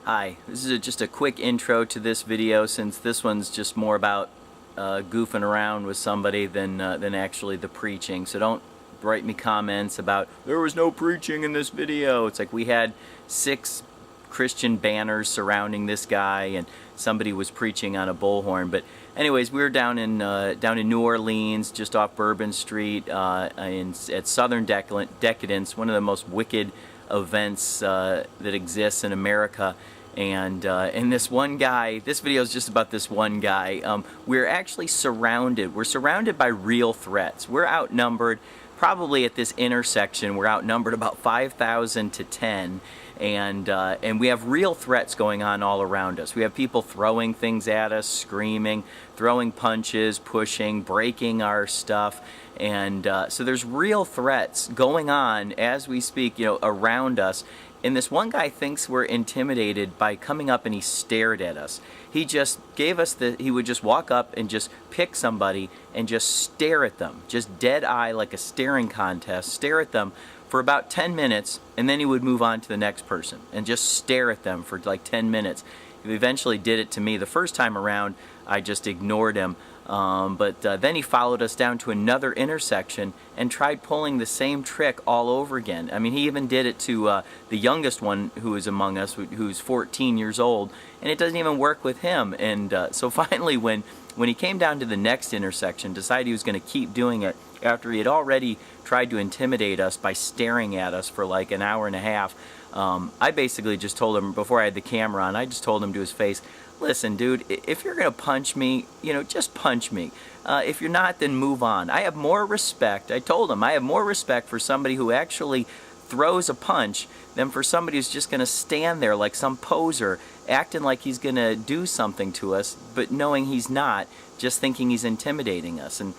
Hi, this is just a quick intro to this video, since this one's just more about goofing around with somebody than actually the preaching. So don't write me comments about there was no preaching in this video. It's like we had 6 Christian banners surrounding this guy and somebody was preaching on a bullhorn. But anyways, we were down in New Orleans, just off Bourbon Street, at Southern Decadence, one of the most wicked events that exists in America. And this one guy, this video is just about this one guy. We're actually surrounded. We're surrounded by real threats. We're outnumbered, probably at this intersection, we're outnumbered about 5,000 to 10. And we have real threats going on all around us. We have people throwing things at us, screaming, throwing punches, pushing, breaking our stuff. And so there's real threats going on as we speak, around us. And this one guy thinks we're intimidated by coming up, and he stared at us. He just gave us he would just walk up and just pick somebody and just stare at them. Just dead eye, like a staring contest, stare at them for about 10 minutes, and then he would move on to the next person and just stare at them for like 10 minutes. He eventually did it to me. The first time around, I just ignored him. But then he followed us down to another intersection and tried pulling the same trick all over again. I mean, he even did it to the youngest one who is among us, who's 14 years old, and it doesn't even work with him. And so finally, when he came down to the next intersection, decided he was going to keep doing it after he had already tried to intimidate us by staring at us for like an hour and a half. I basically just told him, before I had the camera on, I just told him to his face, "Listen, dude, if you're going to punch me, just punch me. If you're not, then move on. I have more respect," I told him, "I have more respect for somebody who actually throws a punch than for somebody who's just going to stand there like some poser, acting like he's going to do something to us, but knowing he's not, just thinking he's intimidating us." And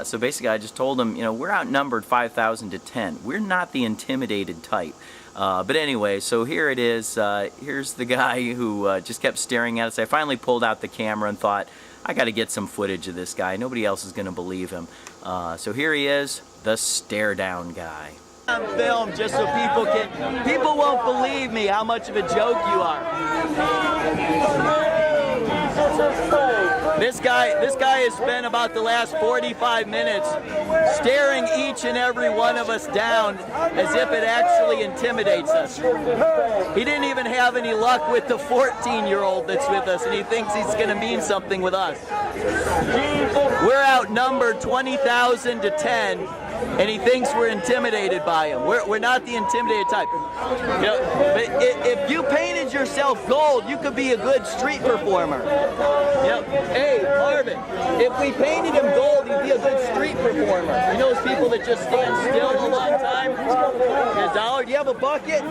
so basically I just told him, we're outnumbered 5,000 to 10. We're not the intimidated type. But anyway, so here it is. Here's the guy who just kept staring at us. I finally pulled out the camera and thought, I got to get some footage of this guy. Nobody else is going to believe him. So here he is, the stare down guy. On film, just so people won't believe me how much of a joke you are. This guy has spent about the last 45 minutes staring each and every one of us down as if it actually intimidates us. He didn't even have any luck with the 14-year-old that's with us, and he thinks he's going to mean something with us. We're outnumbered 20,000 to 10, and he thinks we're intimidated by him. We're not the intimidated type. But if you painted yourself gold, you could be a good street performer. Hey, Marvin, if we painted him gold, he'd be a good street performer. You know those people that just stand still a long time? $1? Do you have a bucket? You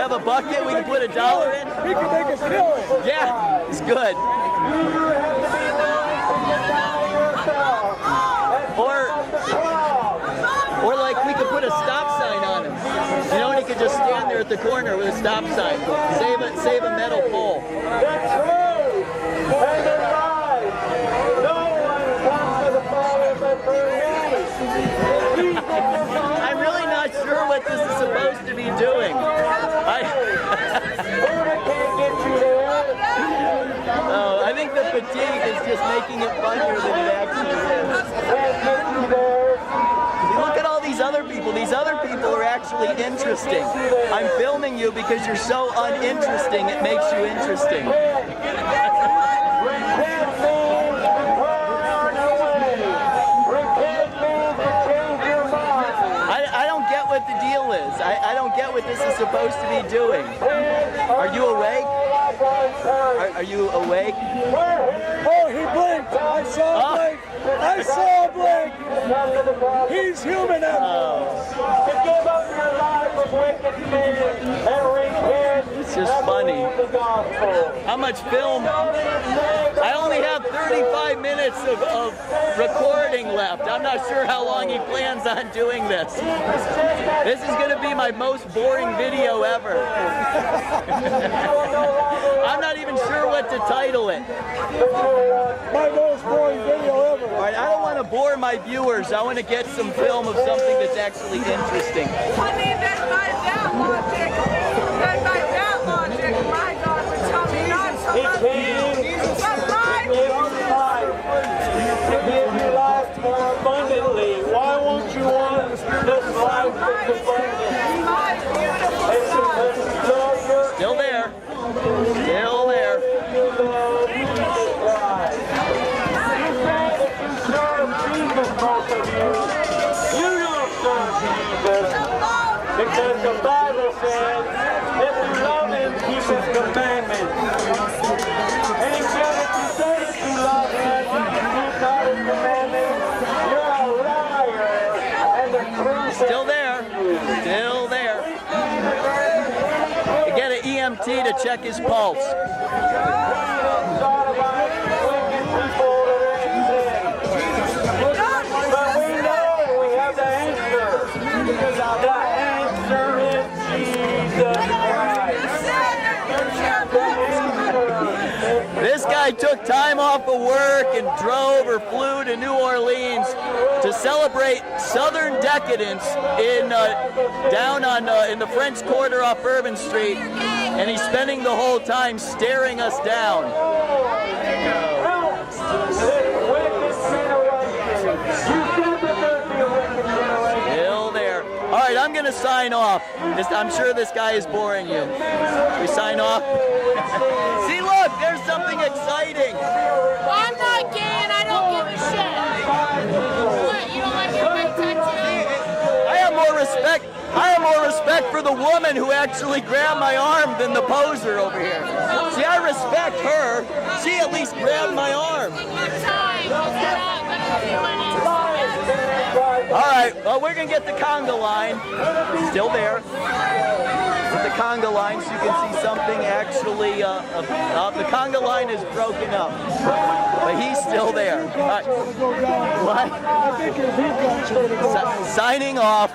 have a bucket? We can put $1 in? He can make us feel it. Yeah, it's good. Or like we could put a stop sign on him. And he could just stand there at the corner with a stop sign. Save a metal pole. That's true. And it's right. No one comes to the Father but through me. I'm really not sure what this is supposed to be doing. I think the fatigue is just making it funnier than it actually is. Look at all these other people. These other people are actually interesting. I'm filming you because you're so uninteresting, it makes you interesting. I don't get what the deal is. I don't get what this is supposed to be doing. Are you awake? Are you awake? Oh, he blinked. I saw him blink. I saw him blink. He's human. Give up your life of wicked sin and repent. It's just funny. How much film? I only have 35 minutes of recording left. I'm not sure how long he plans on doing this. This is going to be my most boring video ever. I'm not even sure what to title it. My most boring video ever. All right, I don't want to bore my viewers. I want to get some film of something that's actually interesting. I mean, that's my logic. That's my logic. My God. commandments. And he said, if you say that you love him, keep not his commandments, you're a liar, and the truth Still there. Still there. Get an EMT to check his pulse. But we know we have the answer. The answer is Jesus Christ. This guy took time off of work and drove or flew to New Orleans to celebrate Southern Decadence in down on in the French Quarter off Bourbon Street, and he's spending the whole time staring us down. Still there. All right, I'm gonna sign off. I'm sure this guy is boring you. We sign off. See, look, there's something exciting. Well, I'm not gay and I don't give a shit. What, you don't like everybody touching you? I have more respect. I have more respect for the woman who actually grabbed my arm than the poser over here. See, I respect her. She at least grabbed my arm. Take your time. You're not gonna do anything. All right, well, we're gonna get the conga line. Still there. With the conga line, so you can see something actually. The conga line is broken up, but he's still there. All right. What? Signing off.